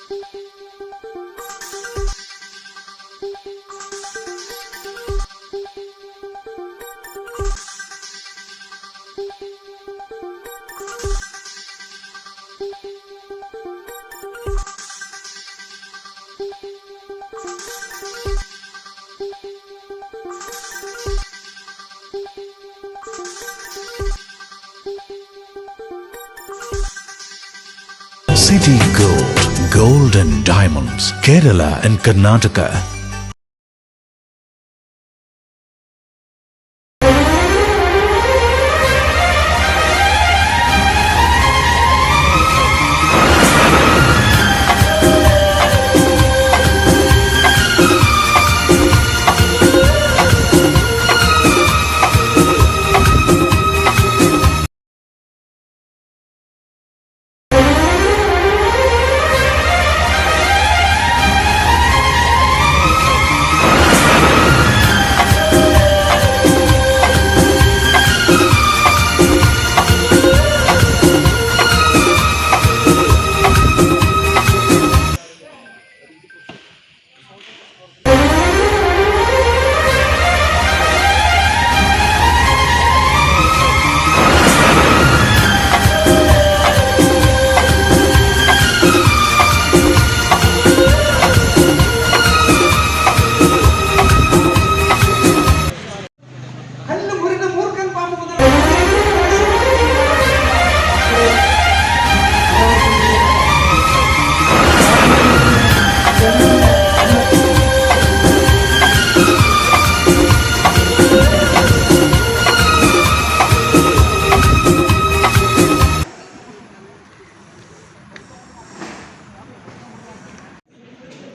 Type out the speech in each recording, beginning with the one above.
City Gold and Diamonds, Kerala and Karnataka.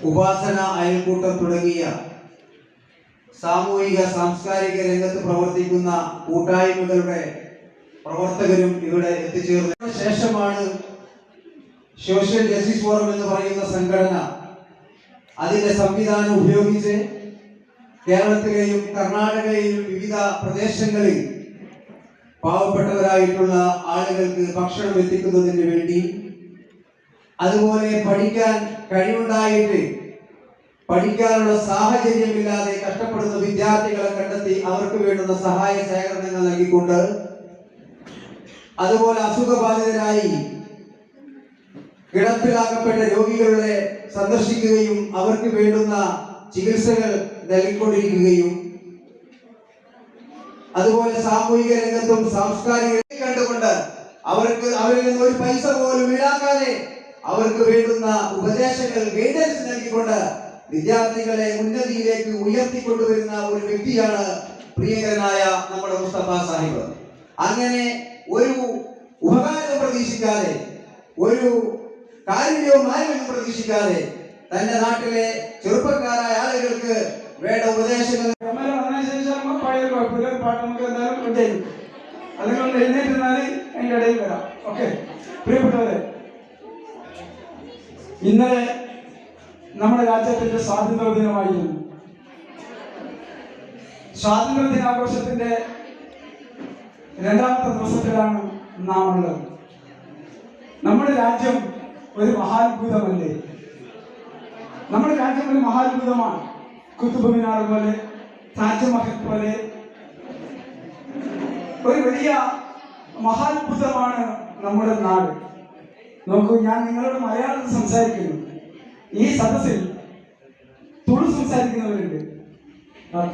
ഉപാസന അയൽക്കൂട്ടം തുടങ്ങിയ സാമൂഹിക സാംസ്കാരിക രംഗത്ത് പ്രവർത്തിക്കുന്ന കൂട്ടായ്മകളുടെ പ്രവർത്തകരും ഇവിടെ എത്തിച്ചേർന്ന ശേഷമാണ് സോഷ്യൽ ജസ്റ്റിസ് ഫോറം എന്ന് പറയുന്ന സംഘടന അതിന്റെ സംവിധാനം ഉപയോഗിച്ച് കേരളത്തിലെയും കർണാടകയിലും വിവിധ പ്രദേശങ്ങളിൽ പാവപ്പെട്ടവരായിട്ടുള്ള ആളുകൾക്ക് ഭക്ഷണം എത്തിക്കുന്നതിന് വേണ്ടി, അതുപോലെ പഠിക്കാൻ കഴിവുണ്ടായിട്ട് പഠിക്കാനുള്ള സാഹചര്യമില്ലാതെ കഷ്ടപ്പെടുന്ന വിദ്യാർത്ഥികളെ കണ്ടെത്തി അവർക്ക് വേണ്ടുന്ന സഹായ സഹകരണങ്ങൾ നൽകിക്കൊണ്ട്, അതുപോലെ അസുഖബാധിതരായി കിടപ്പിലാക്കപ്പെട്ട രോഗികളെ സന്ദർശിക്കുകയും അവർക്ക് വേണ്ടുന്ന ചികിത്സകൾ നൽകിക്കൊണ്ടിരിക്കുകയും, അതുപോലെ സാമൂഹിക രംഗത്തും സാംസ്കാരിക കണ്ടുകൊണ്ട് അവരിൽ നിന്ന് ഒരു പൈസ പോലും ഈടാക്കാതെ അവർക്ക് വേണ്ടുന്ന ഉപദേശങ്ങൾ ഗൈഡൻസ് നൽകിക്കൊണ്ട് വിദ്യാർത്ഥികളെ ഉന്നതിയിലേക്ക് ഉയർത്തിക്കൊണ്ടുവരുന്ന ഒരു വ്യക്തിയാണ് പ്രിയങ്കരനായ നമ്മുടെ മുസ്തഫ സാഹിബ്. അങ്ങനെ ഒരു ഉപകാരവും പ്രതീക്ഷിക്കാതെ, ഒരു കാരുണ്യവും ആരും പ്രതീക്ഷിക്കാതെ തന്റെ നാട്ടിലെ ചെറുപ്പക്കാരായ ആളുകൾക്ക് വേണ്ട ഉപദേശങ്ങൾ അല്ലെങ്കിൽ എഴുന്നേറ്റിരുന്നാൽ അതിൻ്റെ ഇടയിൽ വരാം. ഓക്കെ, പ്രിയപ്പെട്ടവരെ, ഇന്നലെ നമ്മുടെ രാജ്യത്തിന്റെ സ്വാതന്ത്ര്യ ദിനമായിരുന്നു. സ്വാതന്ത്ര്യ ദിനാഘോഷത്തിന്റെ രണ്ടാമത്തെ ദിവസത്തിലാണ് നാം ഉള്ളത്. നമ്മുടെ രാജ്യം ഒരു മഹാത്ഭുതമല്ലേ? നമ്മുടെ രാജ്യം ഒരു മഹാത്ഭുതമാണ്. കുത്തുബ് മിനാർ പോലെ, താജ്മഹൽ പോലെ ഒരു വലിയ മഹാത്ഭുതമാണ് നമ്മുടെ നാട്. നോക്കൂ, ഞാൻ നിങ്ങളോട് മലയാളത്തിൽ സംസാരിക്കുന്നു. ഈ സദസ്സിൽ തുളു സംസാരിക്കുന്നവരുണ്ട്.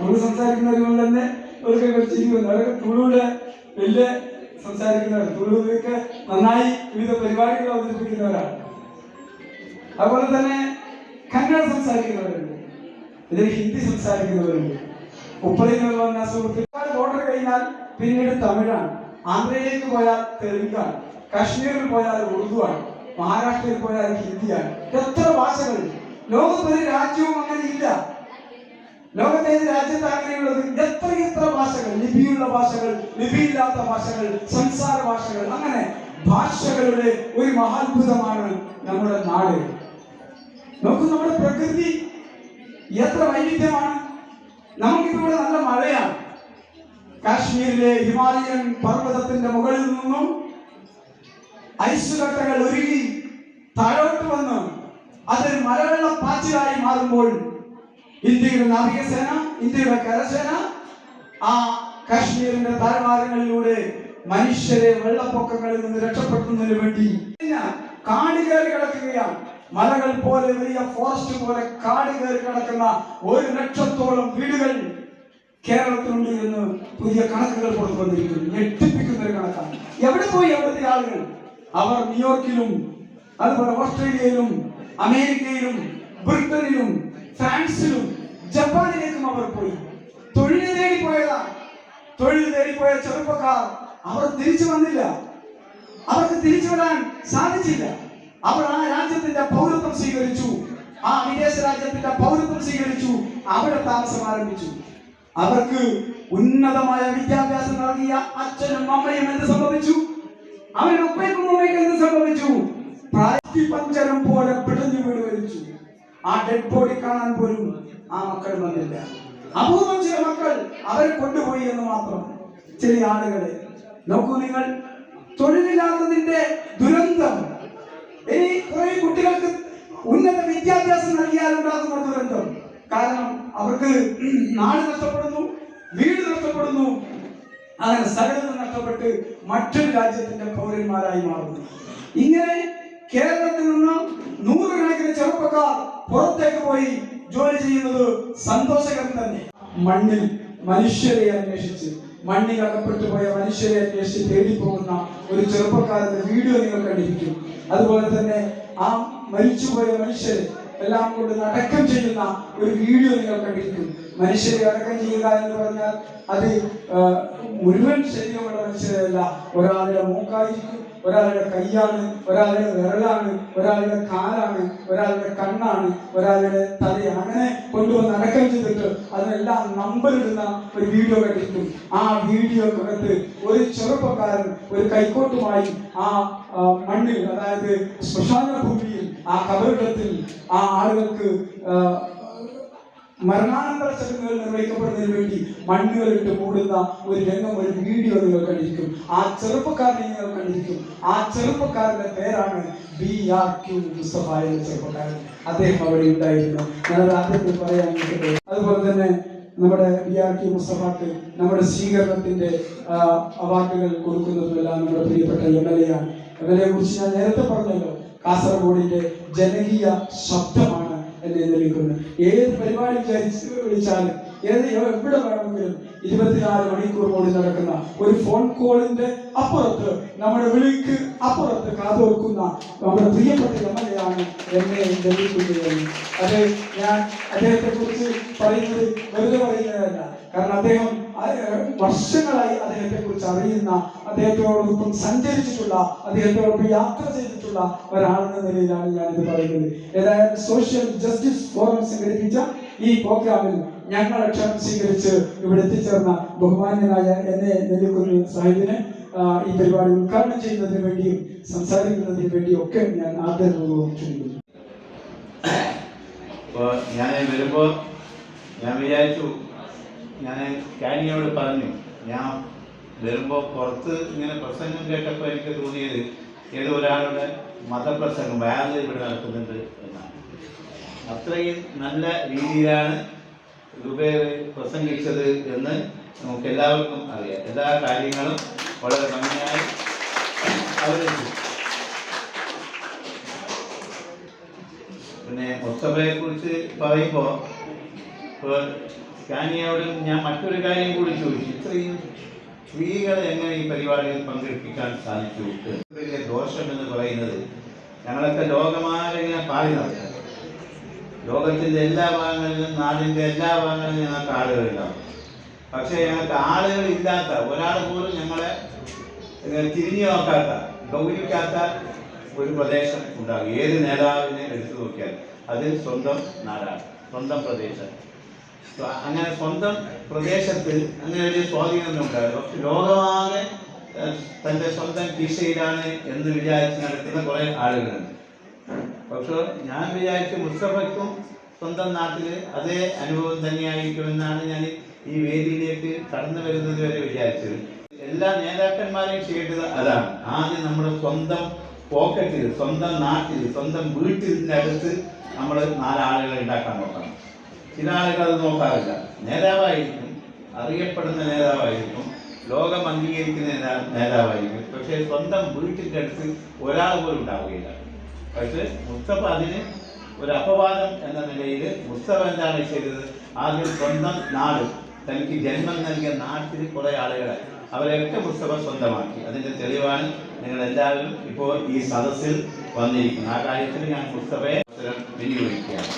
തുളു സംസാരിക്കുന്നവരുകൊണ്ട് തന്നെ അവർക്ക് ചിരിക്കുന്നു. അവർക്ക് തുളുവിടെ വലിയ സംസാരിക്കുന്നവർ, തുളുവിലേക്ക് നന്നായി വിവിധ പരിപാടികൾ അവതരിപ്പിക്കുന്നവരാണ്. അതുപോലെ തന്നെ കന്നഡ സംസാരിക്കുന്നവരുണ്ട്, ഇതിൽ ഹിന്ദി സംസാരിക്കുന്നവരുണ്ട്. ഉപ്പളയിൽ വന്ന സുഹൃത്തുക്കൾ ബോർഡർ കഴിഞ്ഞാൽ പിന്നീട് തമിഴാണ്, ആന്ധ്രയിലേക്ക് പോയാൽ തെലുങ്കാണ്, കാശ്മീരിൽ പോയാൽ ഉറുദുവാണ്, മഹാരാഷ്ട്രയിൽ പോയാൽ ഹിന്ദിയാണ്. എത്ര ഭാഷകൾ! ലോകത്തൊരു രാജ്യവും അങ്ങനെ ഇല്ല. ലോകത്തെ രാജ്യത്ത് അങ്ങനെയുള്ളത് എത്ര ഭാഷകൾ, ലിപിയുള്ള ഭാഷകൾ, ലിപിയില്ലാത്ത ഭാഷകൾ, സംസാര ഭാഷകൾ, അങ്ങനെ ഭാഷകളുടെ ഒരു മഹാത്ഭുതമാണ് നമ്മുടെ നാട്. നോക്കൂ, നമ്മുടെ പ്രകൃതി എത്ര വൈവിധ്യമാണ്. നമുക്കിവിടെ നല്ല മഴയാണ്. കാശ്മീരിലെ ഹിമാലയൻ പർവ്വതത്തിന്റെ മുകളിൽ നിന്നും ഐസ് കട്ടകൾ ഉരുകി താഴോട്ട് വന്ന് അതൊരു മലവെള്ളപ്പാച്ചിലായി മാറുമ്പോൾ ഇന്ത്യയുടെ നാവികസേന, ഇന്ത്യയുടെ കരസേന ആ കാശ്മീരിന്റെ താഴ്വാരങ്ങളിലൂടെ മനുഷ്യരെ വെള്ളപ്പൊക്കങ്ങളിൽ നിന്ന് രക്ഷപ്പെടുത്തുന്നതിന് വേണ്ടി കാട് കയറി കിടക്കുകയാണ്. മലകൾ പോലെ വലിയ ഫോറസ്റ്റ് പോലെ കാട് കയറി കിടക്കുന്ന 1 ലക്ഷത്തോളം വീടുകൾ കേരളത്തിലുണ്ട് എന്ന് പുതിയ കണക്കുകൾ പുറത്തു വന്നിരിക്കുന്നു. ഞെട്ടിപ്പിക്കുന്ന ഒരു കണക്കാണ്. എവിടെ പോയി അവിടുത്തെ ആളുകൾ? അവർ ന്യൂയോർക്കിലും അതുപോലെ ഓസ്ട്രേലിയയിലും അമേരിക്കയിലും ബ്രിട്ടനിലും ഫ്രാൻസിലും ജപ്പാനിലേക്കും അവർ പോയി. തൊഴിൽ തേടി പോയതാണ്. തൊഴിൽ തേടിപ്പോയ ചെറുപ്പക്കാർ അവർ തിരിച്ചു വന്നില്ല. അവർക്ക് തിരിച്ചു വരാൻ സാധിച്ചില്ല. അവർ ആ രാജ്യത്തിന്റെ പൗരത്വം സ്വീകരിച്ചു, ആ വിദേശ രാജ്യത്തിന്റെ പൗരത്വം സ്വീകരിച്ചു, അവിടെ താമസം ആരംഭിച്ചു. അവർക്ക് ഉന്നതമായ വിദ്യാഭ്യാസം നൽകിയ അച്ഛനും അമ്മയും എന്ത് സംഭവിച്ചു? അവരുടെ ഉപ്പയ്ക്കും ഉമ്മയ്ക്കും എന്ത് സംഭവിച്ചു? പഞ്ചരം പോലെ പിടഞ്ഞു വീട് വലിച്ചു. ആ ഡെഡ് ബോഡി കാണാൻ പോലും ആ മക്കൾ വന്നില്ല. അപൂർവം ചില മക്കൾ അവരെ കൊണ്ടുപോയി എന്ന് മാത്രം. ചില ആളുകളെ നോക്കൂ നിങ്ങൾ, തൊഴിലില്ലാത്തതിന്റെ ദുരന്തം. ഇനി കുറെ കുട്ടികൾക്ക് ഉന്നത വിദ്യാഭ്യാസം നൽകിയാൽ ഉണ്ടാകുന്ന ദുരന്തം. കാരണം അവർക്ക് നാട് നഷ്ടപ്പെടുന്നു, വീട് നഷ്ടപ്പെടുന്നു, അങ്ങനെ സകലതും നഷ്ടപ്പെട്ട് മറ്റൊരു രാജ്യത്തിന്റെ പൗരന്മാരായി മാറുന്നു. ഇങ്ങനെ കേരളത്തിൽ നിന്ന് 100 കണക്കിന് ചെറുപ്പക്കാർ പുറത്തേക്ക് പോയി ജോലി ചെയ്യുന്നത് സന്തോഷകരം തന്നെ. മണ്ണിൽ മനുഷ്യരെ അന്വേഷിച്ച്, മണ്ണിൽ അകപ്പെട്ടു പോയ മനുഷ്യരെ അന്വേഷിച്ച് തേടിപ്പോകുന്ന ഒരു ചെറുപ്പക്കാരന്റെ വീഡിയോ നിങ്ങൾ കണ്ടിരിക്കും. അതുപോലെ തന്നെ ആ മരിച്ചുപോയ മനുഷ്യരെ എല്ലാം കൊണ്ട് അടക്കം ചെയ്യുന്ന ഒരു വീഡിയോ നിങ്ങൾ കണ്ടിരിക്കും. മനുഷ്യരെ അടക്കം ചെയ്യുക എന്ന് പറഞ്ഞാൽ അത് മുഴുവൻ ശരീരമുള്ള മനുഷ്യരല്ല. ഒരാളുടെ മൂക്കായിരിക്കും, ഒരാളുടെ കൈയാണ്, ഒരാളുടെ വിരലാണ്, ഒരാളുടെ കാലാണ്, ഒരാളുടെ കണ്ണാണ്, ഒരാളുടെ തലയാണ്. അങ്ങനെ കൊണ്ടുവന്ന് അടക്കം ചെയ്തിട്ട് അതിനെല്ലാം നമ്പർ ഇടുന്ന ഒരു വീഡിയോ കണ്ടിരിക്കും. ആ വീഡിയോക്കകത്ത് ഒരു ചെറുപ്പക്കാരൻ ഒരു കൈക്കോട്ടുമായി ആ മണ്ണിൽ, അതായത് ശ്മശാന ഭൂമിയിൽ, ആ കബറിടത്തിൽ ആ ആളുകൾക്ക് മരണാനന്തര ചടങ്ങുകൾ നിർവഹിക്കപ്പെടുന്നതിന് വേണ്ടി മണ്ണുകളിട്ട് മൂടുന്ന ഒരു രംഗം, ഒരു വീഡിയോ നിങ്ങൾ കണ്ടിരിക്കും. ആ ചെറുപ്പക്കാരനെ നിങ്ങൾ കണ്ടിരിക്കും. ആ ചെറുപ്പക്കാരന്റെ പേരാണ് BRQ മുസ്തഫ എന്ന ചെറുപ്പക്കാരൻ. അദ്ദേഹം അവിടെ ഉണ്ടായിരുന്നു. ഞാനത് ആദ്യത്തിൽ പറയാൻ വേണ്ടി. അതുപോലെ തന്നെ നമ്മുടെ BRQ മുസ്തഫക്ക് നമ്മുടെ സ്വീകരണത്തിന്റെ അവാർഡുകൾ കൊടുക്കുന്നതുമെല്ലാം നമ്മുടെ പ്രിയപ്പെട്ട MLA ആണ്. MLA കുറിച്ച് ഞാൻ നേരത്തെ പറഞ്ഞല്ലോ, കാസർഗോഡിന്റെ ജനകീയ ശബ്ദമാണ് എന്നെ നിലനിൽക്കുന്നത്. ഏത് പരിപാടി വിളിച്ചാലും എവിടെ വേണമെങ്കിലും 24 മണിക്കൂർ ഓടി നടക്കുന്ന ഒരു ഫോൺ കോളിന്റെ അപ്പുറത്ത്, നമ്മുടെ വിളിക്ക് അപ്പുറത്ത് കാതോർക്കുന്ന നമ്മുടെ പ്രിയപ്പെട്ട MLA ആണ് എന്നെ നിലനിൽക്കുന്നത്. അത് ഞാൻ അദ്ദേഹത്തെ കുറിച്ച് പറയുന്നത് വെറുതെ പറയുന്നതല്ല. കാരണം അദ്ദേഹം വർഷങ്ങളായി അദ്ദേഹത്തെ കുറിച്ച് അറിയുന്ന, അദ്ദേഹത്തോടൊപ്പം സഞ്ചരിച്ചിട്ടുള്ള, അദ്ദേഹത്തോടൊപ്പം യാത്ര ചെയ്തിട്ടുള്ള ഒരാളെന്ന നിലയിലാണ് ഞാനിത് പറയുന്നത്. ഏതായാലും സോഷ്യൽ ജസ്റ്റിസ് ഫോറം സംഘടിപ്പിച്ച ഈ പ്രോഗ്രാമിൽ ഞങ്ങളെ ക്ഷണം സ്വീകരിച്ച് ഇവിടെ എത്തിച്ചേർന്ന ബഹുമാന്യനായ എന്നെ നെല്ലിക്കുന്ന് സാഹിബിനെ ഈ പരിപാടി ഉദ്ഘാടനം ചെയ്യുന്നതിന് വേണ്ടിയും സംസാരിക്കുന്നതിന് വേണ്ടിയും ഒക്കെ ഞാൻ ആദരപൂർവ്വം ക്ഷണിക്കുന്നു. ഞാൻ വരുമ്പോൾ ഞാൻ വിചാരിച്ചു, ഞാൻ കാനിയോട് പറഞ്ഞു, ഞാൻ വരുമ്പോൾ പുറത്ത് ഇങ്ങനെ പ്രസംഗം കേട്ടപ്പോൾ എനിക്ക് തോന്നിയത് ഏതോ ഒരാളുടെ മതപ്രസംഗം വേറെ ഇവിടെ നടക്കുന്നുണ്ട് എന്നാണ്. അത്രയും നല്ല രീതിയിലാണ് റുബൈർ പ്രസംഗിച്ചത് എന്ന് നമുക്ക് എല്ലാവർക്കും അറിയാം. എല്ലാ കാര്യങ്ങളും വളരെ ഭംഗിയായി അവതരിപ്പിച്ചു. പിന്നെ മുസ്തഫയെ കുറിച്ച് പറയുമ്പോൾ കാനിയോടും ഞാൻ മറ്റൊരു കാര്യം കൂടി ചോദിച്ചു, ഇത്രയും സ്ത്രീകളെ എങ്ങനെ ഈ പരിപാടിയിൽ പങ്കെടുപ്പിക്കാൻ സാധിച്ചു? വലിയ ദോഷമെന്ന് പറയുന്നത്, ഞങ്ങളൊക്കെ ലോകമാരിങ്ങനെ പാടി നടക്കുക. ലോകത്തിൻ്റെ എല്ലാ ഭാഗങ്ങളിലും, നാടിൻ്റെ എല്ലാ ഭാഗങ്ങളിലും ഞങ്ങൾക്ക് ആളുകളുണ്ടാവും. പക്ഷേ ഞങ്ങൾക്ക് ആളുകളില്ലാത്ത ഒരാൾ പോലും ഞങ്ങളെ തിരിഞ്ഞു നോക്കാത്ത, ഗൗരവിക്കാത്ത ഒരു പ്രദേശം ഉണ്ടാകും. ഏത് നേതാവിനെ എടുത്തു നോക്കിയാൽ അത് സ്വന്തം നാടാണ്, സ്വന്തം പ്രദേശം. അങ്ങനെ സ്വന്തം പ്രദേശത്ത് അങ്ങനെ ഒരു സ്വാധീനമൊന്നും ഉണ്ടാവില്ല. പക്ഷെ ലോകമാകെ തൻ്റെ സ്വന്തം കീശയിലാണ് എന്ന് വിചാരിച്ച് നടക്കുന്ന കുറേ ആളുകളുണ്ട്. പക്ഷേ ഞാൻ വിചാരിച്ചു മുസ്തഫയ്ക്കും സ്വന്തം നാട്ടിൽ അതേ അനുഭവം തന്നെയായിരിക്കുമെന്നാണ് ഞാൻ ഈ വേദിയിലേക്ക് കടന്നു വരുന്നത് വരെ വിചാരിച്ചത്. എല്ലാ നേതാക്കന്മാരെയും ചെയ്യേണ്ടത് അതാണ്. ആദ്യം നമ്മുടെ സ്വന്തം പോക്കറ്റിൽ, സ്വന്തം നാട്ടിൽ, സ്വന്തം വീട്ടിൻ്റെ അടുത്ത് നമ്മൾ 4 ആളുകളെ ഉണ്ടാക്കാൻ നോക്കണം. ചില ആളുകൾ അത് നോക്കാറില്ല. നേതാവായിരിക്കും, അറിയപ്പെടുന്ന നേതാവായിരിക്കും, ലോകം അംഗീകരിക്കുന്ന നേതാവായിരിക്കും, പക്ഷേ സ്വന്തം വീട്ടിൻ്റെ അടുത്ത് ഒരാൾ പോലും ഉണ്ടാവുകയില്ല. പക്ഷേ മുസ്തഫ അതിന് ഒരു അപവാദം എന്ന നിലയിൽ മുസ്തഫ എന്താണ് ചെയ്തത്? ആദ്യം സ്വന്തം നാട്, തനിക്ക് ജന്മം നൽകിയ നാട്ടിൽ കുറേ ആളുകളെ അവരെയൊക്കെ മുസ്തഫ സ്വന്തമാക്കി. അതിൻ്റെ തെളിവാണ് നിങ്ങളെല്ലാവരും ഇപ്പോൾ ഈ സദസ്സിൽ വന്നിരിക്കുന്നത്. ആ കാര്യത്തിൽ ഞാൻ മുസ്തഫയെ വിനിയോഗിക്കുകയാണ്.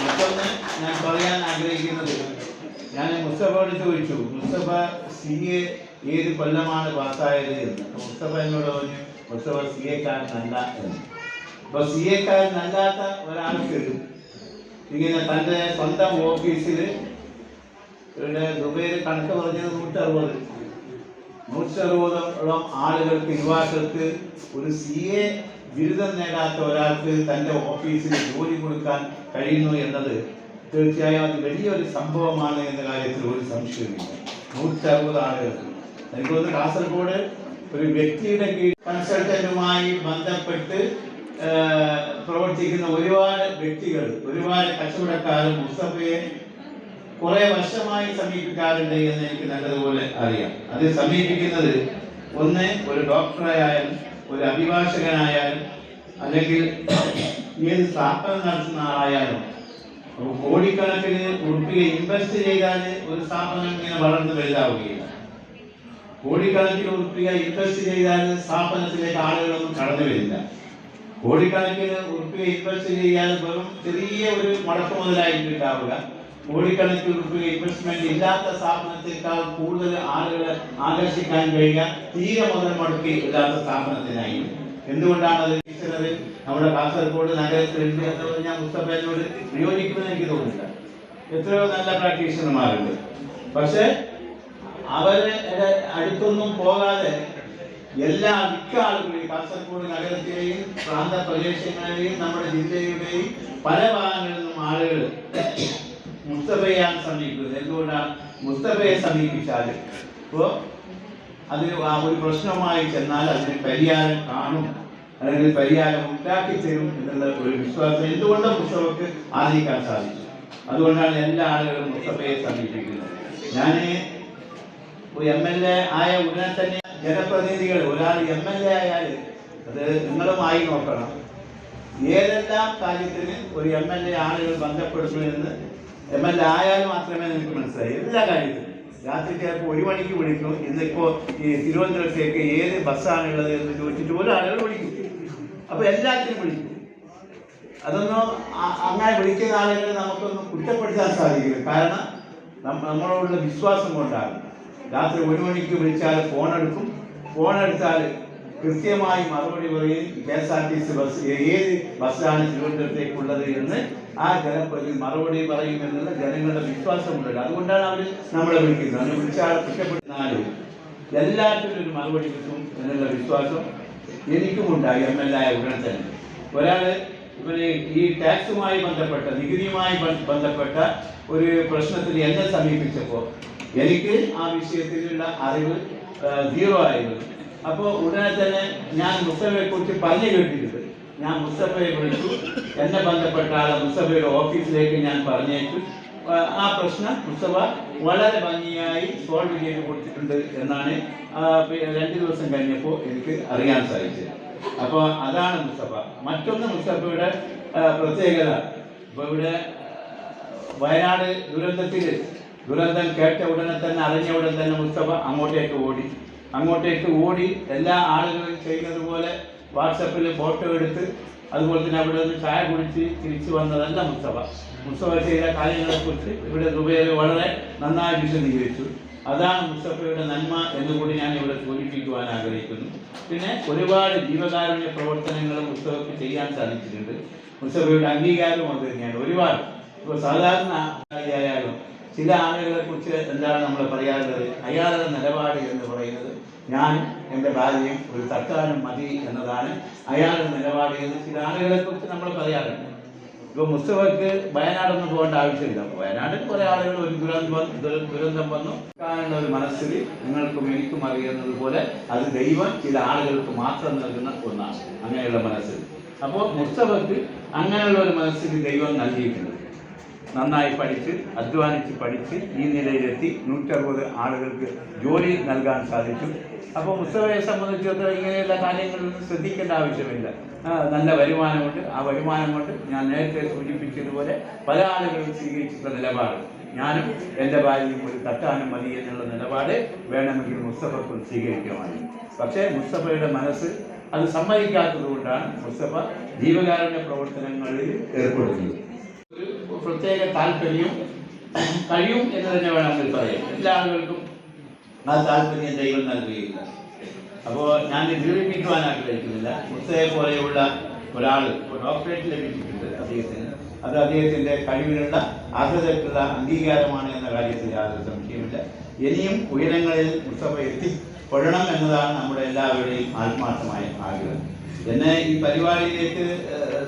മറ്റൊന്ന് ഞാൻ പറയാൻ ആഗ്രഹിക്കുന്നത്, ഞാൻ മുസ്തഫയോട് ചോദിച്ചു, മുസ്തഫ CA ഏത് കൊല്ലമാണ് പാസ്സായത് എന്ന്. മുസ്തഫ എന്നോട് പറഞ്ഞു, മുസ്തഫ CA-കാരനല്ല എന്ന്. അപ്പോൾ CA-കാരനല്ലാത്ത ഒരാൾക്ക് ഇങ്ങനെ തൻ്റെ സ്വന്തം ഓഫീസിൽ ദുബൈയിൽ കണക്ക് പറഞ്ഞത് 160ഓളം ആളുകൾക്ക്, യുവാക്കൾക്ക് ഒരു CA ബിരുദം നേടാത്ത ഒരാൾക്ക് തൻ്റെ ഓഫീസിൽ ജോലി കൊടുക്കാൻ കഴിയുന്നു എന്നത് തീർച്ചയായും അത് വലിയൊരു സംഭവമാണ് എന്ന കാര്യത്തിൽ ഒരു സംശയമില്ല. 160 ആളുകൾക്ക്. എനിക്കൊന്ന് കാസർഗോഡ് ഒരു വ്യക്തിയുടെ കീഴിൽ കൺസൾട്ടന്റുമായി ബന്ധപ്പെട്ട് പ്രവർത്തിക്കുന്ന ഒരുപാട് വ്യക്തികൾ, ഒരുപാട് കച്ചവടക്കാരും മുസ്തഫയെ കുറെ വർഷമായി സമീപിക്കാറുണ്ട് എന്ന് എനിക്ക് നല്ലതുപോലെ അറിയാം. അത് സമീപിക്കുന്നത് ഒന്ന് ഒരു ഡോക്ടറായാലും, ഒരു അഭിഭാഷകനായാലും, അല്ലെങ്കിൽ ഏത് സ്ഥാപനം നടത്തുന്ന ആളായാലും കോടിക്കണക്കിന് ഉറുപ്പിക ഇൻവെസ്റ്റ് ചെയ്താൽ ഒരു സ്ഥാപനം ഇങ്ങനെ വളർന്നു വലുതാവുകയില്ല. കോടിക്കണക്കിന് ഉറുപ്പിക ഇൻവെസ്റ്റ് ചെയ്താൽ സ്ഥാപനത്തിലേക്ക് ആളുകളൊന്നും കടന്നു വരില്ല. കോടിക്കണക്കിന് ഉറുപ്പിക ഇൻവെസ്റ്റ് ചെയ്യാൻ വെറും ചെറിയ ഒരു മുടക്ക് മുതലായിരിക്കും ഉണ്ടാവുക. കോടിക്കണക്കിന് ഉറുപ്പിക ഇൻവെസ്റ്റ്മെന്റ് ഇല്ലാത്ത സ്ഥാപനത്തേക്കാൾ കൂടുതൽ ആളുകളെ ആകർഷിക്കാൻ കഴിയുക തീരെ മുതൽ മുടക്കി ഇല്ലാത്ത സ്ഥാപനത്തിനായി. എന്തുകൊണ്ടാണ് അത് ടീച്ചറത് നമ്മുടെ കാസർഗോഡ് നഗരത്തിലുണ്ട് എന്നുള്ളത് ഞാൻ മുസ്തഫയോട് വിയോജിക്കുമെന്ന് എനിക്ക് തോന്നുന്നില്ല. എത്രയോ നല്ല പ്രാക്ടീഷണർമാരുണ്ട്. പക്ഷെ അവരെ അടുത്തൊന്നും പോകാതെ മിക്ക ആളുകളെയും കാസർഗോഡ് നഗരത്തിലെയും പ്രാന്ത പ്രദേശങ്ങളിലെയും നമ്മുടെ ജില്ലയുടെയും പല ഭാഗങ്ങളിൽ നിന്നും ആളുകൾ മുസ്തഫയാണ് സമീപിക്കുന്നത്. എന്തുകൊണ്ടാണ്? മുസ്തഫയെ സമീപിച്ചാൽ ഇപ്പോൾ അതിന് ഒരു പ്രശ്നമായി ചെന്നാൽ അതിന് പരിഹാരം കാണും, അല്ലെങ്കിൽ പരിഹാരം ഉണ്ടാക്കി തരും എന്നുള്ള ഒരു വിശ്വാസം എന്തുകൊണ്ട് മുസ്തഫയ്ക്ക് ആർജിക്കാൻ സാധിച്ചു. അതുകൊണ്ടാണ് എല്ലാ ആളുകളും മുസ്തഫയെ സമീപിക്കുന്നത്. ഞാൻ MLA ആയ ഉടനെ തന്നെ ജനപ്രതിനിധികൾ, ഒരാൾ MLA ആയാൽ അത് നിങ്ങളുമായി നോക്കണം. ഏതെല്ലാം കാര്യത്തിന് ഒരു MLA ആളുകൾ ബന്ധപ്പെടുന്നു എന്ന് MLA ആയാൽ മാത്രമേ നിങ്ങൾക്ക് മനസ്സിലായി. എല്ലാ കാര്യത്തിനും രാത്രി ചിലപ്പോൾ 1 മണിക്ക് വിളിക്കും. ഇന്നിപ്പോൾ ഈ തിരുവനന്തപുരത്തേക്ക് ഏത് ബസ്സാണുള്ളത് എന്ന് ചോദിച്ചിട്ട് ഒരാളുകൾ വിളിക്കും. അപ്പോൾ എല്ലാത്തിനും വിളിക്കും. അതൊന്നും അങ്ങനെ വിളിക്കുന്ന ആളുകളെ നമുക്കൊന്നും കുറ്റപ്പെടുത്താൻ സാധിക്കില്ല. കാരണം നമ്മളോടുള്ള വിശ്വാസം കൊണ്ടാണ്. രാത്രി 1 മണിക്ക് വിളിച്ചാൽ ഫോൺ എടുക്കും. ഫോൺ എടുത്താൽ കൃത്യമായി മറുപടി പറയും. KSRTC ബസ് ഏത് ബസ്സാണ് തിരുവനന്തപുരത്തേക്കുള്ളത് എന്ന് ആ ജനപ്രതി മറുപടി പറയും എന്നുള്ള ജനങ്ങളുടെ വിശ്വാസമുണ്ടല്ലോ. അതുകൊണ്ടാണ് അവർ നമ്മളെ വിളിക്കുന്നത്. അതിനെ വിളിച്ചാൽ കുറ്റപ്പെടുന്ന ആളുകൾ എല്ലാത്തിനും ഒരു മറുപടി കിട്ടും എന്നുള്ള വിശ്വാസം എനിക്കുമുണ്ടായി. MLA ആയ ഉടനെ തന്നെ ഒരാൾ ഈ ടാക്സുമായി ബന്ധപ്പെട്ട, നികുതിയുമായി ബന്ധപ്പെട്ട ഒരു പ്രശ്നത്തിൽ എന്നെ സമീപിച്ചപ്പോൾ എനിക്ക് ആ വിഷയത്തിലുള്ള അറിവ് 0 ആയിരുന്നു. അപ്പോൾ ഉടനെ തന്നെ ഞാൻ മുസ്തഫയെ കുറിച്ച് പറഞ്ഞു കേട്ടിട്ടുണ്ട്. ഞാൻ മുസ്തഫയെ വിളിച്ചു. എന്നെ ബന്ധപ്പെട്ട ആളെ മുസ്തഫയുടെ ഓഫീസിലേക്ക് ഞാൻ പറഞ്ഞേച്ചു. ആ പ്രശ്നം മുസ്തഫ വളരെ ഭംഗിയായി സോൾവ് ചെയ്ത് കൊടുത്തിട്ടുണ്ട് എന്നാണ് 2 ദിവസം കഴിഞ്ഞപ്പോൾ എനിക്ക് അറിയാൻ സാധിച്ചത്. അപ്പോൾ അതാണ് മുസ്തഫ. മറ്റൊന്ന് മുസ്തഫയുടെ പ്രത്യേകത, ഇപ്പോൾ ഇവിടെ വയനാട് ദുരന്തം കേട്ട ഉടനെ തന്നെ, അറിഞ്ഞ ഉടനെ തന്നെ മുസ്തഫ അങ്ങോട്ടേക്ക് ഓടി എല്ലാ ആളുകളും ചെയ്യുന്നത് പോലെ വാട്സപ്പിൽ ഫോട്ടോ എടുത്ത്, അതുപോലെ തന്നെ അവിടെ നിന്ന് ചായ കുടിച്ച് തിരിച്ചു വന്നതല്ല മുസ്തഫ ചെയ്ത കാര്യങ്ങളെക്കുറിച്ച് ഇവിടെ ദുബൈയിൽ വളരെ നന്നായി വിശദീകരിച്ചു. അതാണ് മുസ്തഫയുടെ നന്മ എന്നുകൂടി ഞാൻ ഇവിടെ സൂചിപ്പിക്കുവാൻ ആഗ്രഹിക്കുന്നു. പിന്നെ ഒരുപാട് ജീവകാരുണ്യ പ്രവർത്തനങ്ങൾ മുസ്തഫയ്ക്ക് ചെയ്യാൻ സാധിച്ചിട്ടുണ്ട്. മുസ്തഫയുടെ അംഗീകാരവും അത് തന്നെയാണ്. ഒരുപാട് ഇപ്പോൾ സാധാരണ ആയാലും ചില ആളുകളെ കുറിച്ച് എന്താണ് നമ്മൾ പറയാറുള്ളത്? അയാളുടെ നിലപാട് എന്ന് പറയുന്നത് ഞാൻ എൻ്റെ ഭാര്യയും ഒരു തക്കാനും മതി എന്നതാണ് അയാളുടെ നിലപാട് എന്ന് ചില ആളുകളെ കുറിച്ച് നമ്മൾ പറയാറുണ്ട്. ഇപ്പോൾ മുസ്തഫയ്ക്ക് വയനാടൊന്നും പോകേണ്ട ആവശ്യമില്ല. വയനാട്ടിൽ കുറേ ആളുകൾ ഒരു ദുരന്തം വന്നു കാണുന്ന ഒരു മനസ്സിൽ നിങ്ങൾക്കും എനിക്കും അറിയുന്നത് പോലെ അത് ദൈവം ചില ആളുകൾക്ക് മാത്രം നൽകുന്ന ഒന്നാണ്. അങ്ങനെയുള്ള മനസ്സിൽ അപ്പോൾ മുസ്തഫക്ക് അങ്ങനെയുള്ള ഒരു മനസ്സിന് ദൈവം നൽകിയിട്ടുണ്ട്. നന്നായി പഠിച്ച് അധ്വാനിച്ച് പഠിച്ച് ഈ നിലയിലെത്തി 160 ആളുകൾക്ക് ജോലി നൽകാൻ സാധിച്ചു. അപ്പോൾ മുസ്തഫയെ സംബന്ധിച്ചിടത്തോളം ഇങ്ങനെയുള്ള കാര്യങ്ങളൊന്നും ശ്രദ്ധിക്കേണ്ട ആവശ്യമില്ല. നല്ല വരുമാനമുണ്ട്. ആ വരുമാനം കൊണ്ട് ഞാൻ നേരത്തെ സൂചിപ്പിച്ചതുപോലെ പല ആളുകളും സ്വീകരിച്ചിട്ടുള്ള നിലപാട്, ഞാനും എൻ്റെ ഭാര്യയും ഒരു തട്ടാനും മതി എന്നുള്ള നിലപാട് വേണമെങ്കിൽ മുസ്തഫക്കും സ്വീകരിക്കുമായിരുന്നു. പക്ഷേ മുസ്തഫയുടെ മനസ്സ് അത് സമ്മതിക്കാത്തത് കൊണ്ടാണ് മുസ്തഫ ജീവകാരുണ്യ പ്രവർത്തനങ്ങളിൽ ഏർപ്പെടുന്നത്. ഒരു പ്രത്യേക താല്പര്യവും കഴിയും എന്ന് തന്നെ വേണമെങ്കിൽ പറയാം. എല്ലാ ആളുകൾക്കും ആ താല്പര്യം ദൈവം നൽകുകയില്ല. അപ്പോൾ ഞാൻ ദീർഘിപ്പിക്കുവാൻ ആഗ്രഹിക്കുന്നില്ല. മുസ്തഫയെ പോലെയുള്ള ഒരാൾ ഡോക്ടറേറ്റ് ലഭിച്ചിട്ടുണ്ട് അദ്ദേഹത്തിന്. അത് അദ്ദേഹത്തിൻ്റെ കഴിവിനുള്ള അർഹതയ്ക്കുള്ള അംഗീകാരമാണ് എന്ന കാര്യത്തിൽ യാതൊരു സംശയമില്ല. ഇനിയും ഉയരങ്ങളിൽ മുസ്തഫ എത്തിപ്പെടണം എന്നതാണ് നമ്മുടെ എല്ലാവരുടെയും ആത്മാർത്ഥമായ ആഗ്രഹം. എന്നെ ഈ പരിപാടിയിലേക്ക്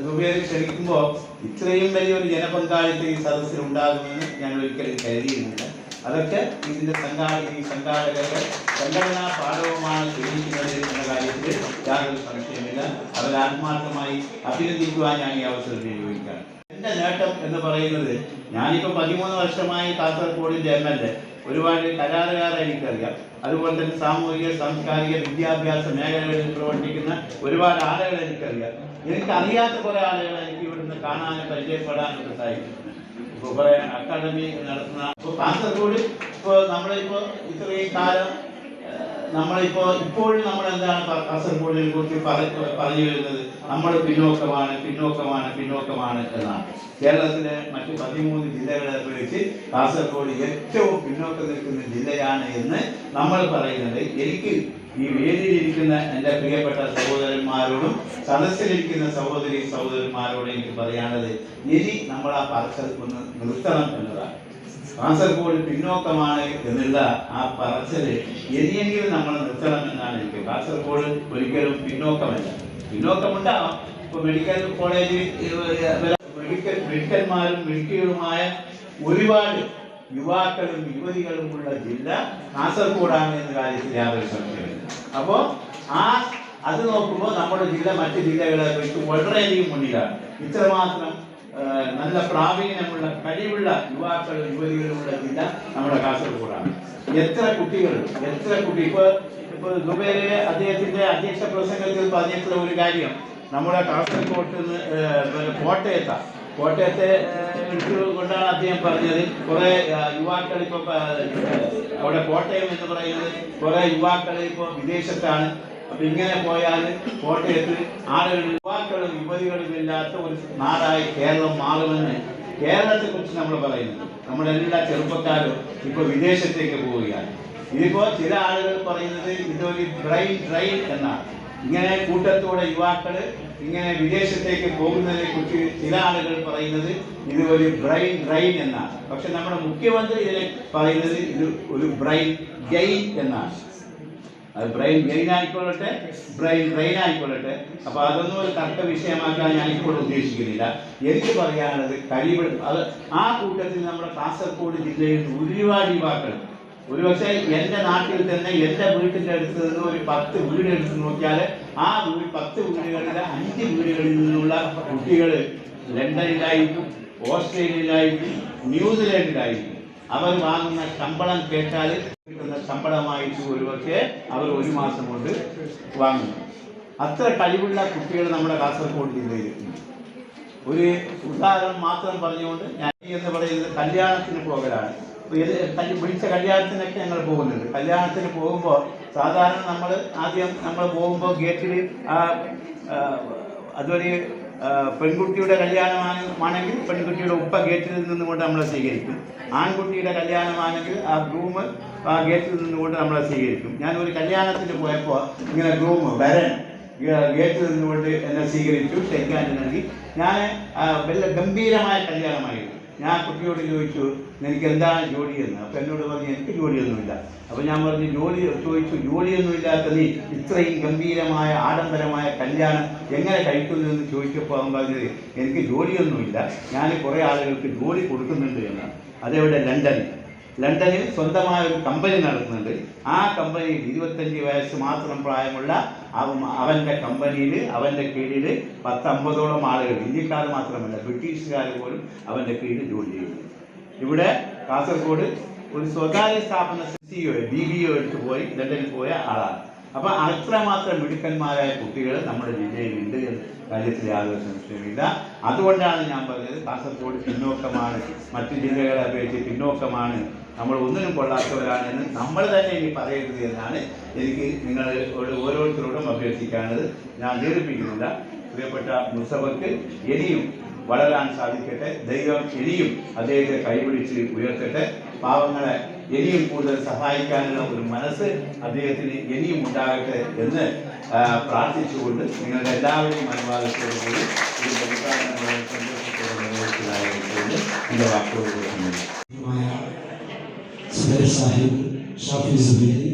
ദുബൈയിൽ ക്ഷണിക്കുമ്പോൾ ഇത്രയും വലിയൊരു ജനപങ്കാളിത്തം ഈ സദസ്സിൽ ഉണ്ടാകുമെന്ന് ഞാൻ ഒരിക്കലും കരുതിയിരുന്നില്ല. അതൊക്കെ ഇതിൻ്റെ സംഘാടകരുടെ സംഘടനാ പാഠവുമാണ് തെളിയിക്കുന്നത് എന്ന കാര്യത്തിൽ യാതൊരു സംശയമില്ല. അവർ ആത്മാർത്ഥമായി അഭിനന്ദിക്കുവാൻ ഞാൻ ഈ അവസരം ഉപയോഗിക്കുകയാണ്. എൻ്റെ നേട്ടം എന്ന് പറയുന്നത്, ഞാനിപ്പോൾ 13 വർഷമായി കാസർഗോഡിൻ്റെ MLA. ഒരുപാട് കരാറുകാരെ എനിക്കറിയാം. അതുപോലെ തന്നെ സാമൂഹിക സാംസ്കാരിക വിദ്യാഭ്യാസ മേഖലകളിൽ പ്രവർത്തിക്കുന്ന ഒരുപാട് ആളുകളെ എനിക്കറിയാം. എനിക്കറിയാത്ത കുറേ ആളുകളെ എനിക്ക് ഇവിടുന്ന് കാണാനും പരിചയപ്പെടാനൊക്കെ സാധിക്കും. ഇപ്പോൾ കുറേ അക്കാദമി നടത്തുന്ന ഇപ്പോൾ കാസർഗോഡ് ഇപ്പോൾ നമ്മളിപ്പോൾ ഇത്രയും കാലം ഇപ്പോഴും നമ്മളെന്താണ് കാസർഗോഡിനെ കുറിച്ച് പറഞ്ഞു വരുന്നത്? നമ്മൾ പിന്നോക്കമാണ് എന്നാണ്. കേരളത്തിലെ മറ്റ് 13 ജില്ലകളെ അപേക്ഷിച്ച് കാസർഗോഡ് ഏറ്റവും പിന്നോക്കം നിൽക്കുന്ന ജില്ലയാണ് എന്ന് നമ്മൾ പറയുന്നത്. എനിക്ക് ഈ വേദിയിലിരിക്കുന്ന എൻ്റെ പ്രിയപ്പെട്ട സഹോദരന്മാരോടും സദസ്സിലിരിക്കുന്ന സഹോദരന്മാരോടും എനിക്ക് പറയാനുള്ളത്, ഇനി നമ്മൾ ആ പറച്ചിൽ ഒന്ന് നിർത്തണം എന്നതാണ്. കാസർഗോഡ് പിന്നോക്കമാണ് എന്നുള്ള ആ പറച്ചില് ഇനിയെങ്കിലും നമ്മൾ നിർത്തണം എന്നാണ് എനിക്ക്. കാസർഗോഡ് ഒരിക്കലും പിന്നോക്കമുണ്ടാവാം. ഇപ്പോൾ മെഡിക്കൽ കോളേജ് മെഡിക്കന്മാരും മെഡിക്കലുമായ ഒരുപാട് യുവാക്കളും യുവതികളുമുള്ള ജില്ല കാസർഗോഡാണ് എന്ന കാര്യത്തിൽ യാതൊരു സംശയമില്ല. അപ്പോൾ അത് നോക്കുമ്പോൾ നമ്മുടെ ജില്ല മറ്റ് ജില്ലകളെ വെച്ച് വളരെയധികം മുന്നിലാണ്. ഇത്രമാത്രം നല്ല പ്രാവീണ്യമുള്ള കഴിവുള്ള യുവാക്കളും യുവതികളുമുള്ള ജില്ല നമ്മുടെ കാസർഗോഡാണ്. എത്ര കുട്ടികൾ ഇപ്പോൾ ദുബൈയിലെ അദ്ദേഹത്തിൻ്റെ അധ്യക്ഷ പ്രസംഗത്തിൽ പറഞ്ഞിട്ടുള്ള ഒരു കാര്യം, നമ്മുടെ കാസർഗോഡ് കോട്ടയത്തെ എടുത്തുകൊണ്ടാണ് അദ്ദേഹം പറഞ്ഞത്. കുറേ യുവാക്കൾ ഇപ്പോൾ അവിടെ കോട്ടയം എന്ന് പറയുന്നത് കുറേ യുവാക്കൾ ഇപ്പോൾ വിദേശത്താണ്. അപ്പം ഇങ്ങനെ പോയാൽ കോട്ടയത്ത് ആളുകൾ യുവാക്കളും യുവതികളും ഇല്ലാത്ത ഒരു നാടായി കേരളം മാറുമെന്ന് കേരളത്തെക്കുറിച്ച് നമ്മൾ പറയുന്നത്. നമ്മുടെ എല്ലാ ചെറുപ്പക്കാരും ഇപ്പോൾ വിദേശത്തേക്ക് പോവുകയാണ്. ഇതിപ്പോൾ ചില ആളുകൾ പറയുന്നത് ഇതൊരു ബ്രെയിൻ ഡ്രെയിൻ എന്നാണ്. ഇങ്ങനെ കൂട്ടത്തോടെ യുവാക്കൾ ഇങ്ങനെ വിദേശത്തേക്ക് പോകുന്നതിനെ കുറിച്ച് ചില ആളുകൾ പറയുന്നത് ഇത് ഒരു ബ്രെയിൻ ഡ്രെയിൻ എന്നാണ്. പക്ഷെ നമ്മുടെ മുഖ്യമന്ത്രി ഇതിനെ പറയുന്നത് ഇത് ഒരു ബ്രെയിൻ ഗെയിൻ എന്നാണ്. അത് ബ്രെയിൻ ഗെയിൻ ആയിക്കൊള്ളട്ടെ, ബ്രെയിൻ ഡ്രെയിൻ ആയിക്കൊള്ളട്ടെ. അപ്പോൾ അതൊന്നും ഒരു തർക്ക വിഷയമാക്കാൻ ഞാനിപ്പോൾ ഉദ്ദേശിക്കുന്നില്ല. എനിക്ക് പറയാനുള്ളത് കഴിവ് അത് ആ കൂട്ടത്തിൽ നമ്മുടെ കാസർഗോഡ് ജില്ലയിൽ ഒരുപാട് യുവാക്കൾ, ഒരുപക്ഷെ എൻ്റെ നാട്ടിൽ തന്നെ എൻ്റെ വീട്ടിൻ്റെ അടുത്ത് നിന്ന് ഒരു 10 വീട് എടുത്ത് നോക്കിയാൽ ആ 10 വീടുകളിലെ 5 വീടുകളിൽ നിന്നുള്ള കുട്ടികൾ ലണ്ടനിലായിരിക്കും, ഓസ്ട്രേലിയയിലായിരിക്കും, ന്യൂസിലാൻഡിലായിരിക്കും. അവർ വാങ്ങുന്ന ശമ്പളം കേട്ടാൽ കിട്ടുന്ന ശമ്പളമായിട്ട് ഒരുപക്ഷെ അവർ 1 മാസം കൊണ്ട് വാങ്ങുന്നു. അത്ര കഴിവുള്ള കുട്ടികൾ നമ്മുടെ കാസർഗോഡ് ജില്ലയിലുണ്ട്. ഒരു ഉദാഹരണം മാത്രം പറഞ്ഞുകൊണ്ട് ഞാൻ എന്ന് പറയുന്നത് കല്യാണത്തിന് പോകലാണ്. വിളിച്ച കല്യാണത്തിനൊക്കെ ഞങ്ങൾ പോകുന്നുണ്ട്. കല്യാണത്തിന് പോകുമ്പോൾ സാധാരണ നമ്മൾ പോകുമ്പോൾ ഗേറ്റിൽ അതൊരു പെൺകുട്ടിയുടെ കല്യാണമാണെങ്കിൽ പെൺകുട്ടിയുടെ ഉപ്പ ഗേറ്റിൽ നിന്നുകൊണ്ട് നമ്മളെ സ്വീകരിക്കും. ആൺകുട്ടിയുടെ കല്യാണമാണെങ്കിൽ ആ ഗ്രൂം ആ ഗേറ്റിൽ നിന്നുകൊണ്ട് നമ്മളെ സ്വീകരിക്കും. ഞാനൊരു കല്യാണത്തിന് പോയപ്പോൾ ഇങ്ങനെ വരൻ ഗേറ്റിൽ നിന്നുകൊണ്ട് എന്നെ സ്വീകരിച്ചു, ക്ഷണിക്കാൻ നൽകി. ഞാൻ വല്ല ഗംഭീരമായ കല്യാണമായിരുന്നു. ഞാൻ കുട്ടിയോട് ചോദിച്ചു, എനിക്ക് എന്താണ് ജോലിയെന്ന്. അപ്പോൾ എന്നോട് പറഞ്ഞു എനിക്ക് ജോലിയൊന്നുമില്ല. അപ്പോൾ ഞാൻ പറഞ്ഞു ജോലിയൊന്നുമില്ലാത്ത നീ ഇത്രയും ഗംഭീരമായ ആഡംബരമായ കല്യാണം എങ്ങനെ കഴിക്കുന്നു എന്ന് ചോദിച്ചപ്പോൾ അവൻ പറഞ്ഞത് എനിക്ക് ജോലിയൊന്നുമില്ല, ഞാൻ കുറേ ആളുകൾക്ക് ജോലി കൊടുക്കുന്നുണ്ട് എന്നാണ്. അതെവിടെ? ലണ്ടനിൽ സ്വന്തമായ ഒരു കമ്പനി നടത്തുന്നുണ്ട്. ആ കമ്പനിയിൽ 25 വയസ്സ് മാത്രം പ്രായമുള്ള അവൻ്റെ കമ്പനിയിൽ അവൻ്റെ കീഴിൽ 10-50ഓളം ആളുകൾ, ഇന്ത്യക്കാർ മാത്രമല്ല ബ്രിട്ടീഷുകാർ പോലും അവൻ്റെ കീഴിൽ ജോലി ചെയ്യുന്നു. ഇവിടെ കാസർഗോഡ് ഒരു സ്വകാര്യ സ്ഥാപന CEO BBO എടുത്ത് പോയി ലണ്ടനിൽ പോയ ആളാണ്. അപ്പം അത്രമാത്രം മിടുക്കന്മാരായ കുട്ടികൾ നമ്മുടെ ജില്ലയിലുണ്ട് എന്ന കാര്യത്തിൽ യാതൊരു സംശയമില്ല. അതുകൊണ്ടാണ് ഞാൻ പറഞ്ഞത് കാസർഗോഡ് പിന്നോക്കമാണ്, മറ്റു ജില്ലകളെ അപേക്ഷിച്ച് പിന്നോക്കമാണ്, നമ്മൾ ഒന്നിനും കൊള്ളാത്തവരാണെന്ന് നമ്മൾ തന്നെ ഇനി പറയരുത് എന്നാണ് എനിക്ക് നിങ്ങളോട് ഓരോരുത്തരോടും അഭ്യർത്ഥിക്കാനുള്ളത്. ഞാൻ ദീർഘിപ്പിക്കുന്നില്ല. പ്രിയപ്പെട്ട മുസ്തഫക്ക് ഇനിയും വളരാൻ സാധിക്കട്ടെ. ദൈവം ഇനിയും അദ്ദേഹത്തെ കൈപിടിച്ച് ഉയർത്തട്ടെ. പാവങ്ങളെ ഇനിയും കൂടുതൽ സഹായിക്കാനുള്ള ഒരു മനസ്സ് അദ്ദേഹത്തിന് ഇനിയും ഉണ്ടാകട്ടെ എന്ന് പ്രാർത്ഥിച്ചുകൊണ്ട് നിങ്ങളുടെ എല്ലാവരുടെയും അനുവാദത്തോടുകൂടി ഇതിൻ്റെ ഉദ്ഘാടനങ്ങളെ സന്തോഷത്തോടെ നിർവഹിച്ചതായിട്ട് എൻ്റെ വാക്കുകൾ സാഹിബ് ഷാഫി സുബൈരി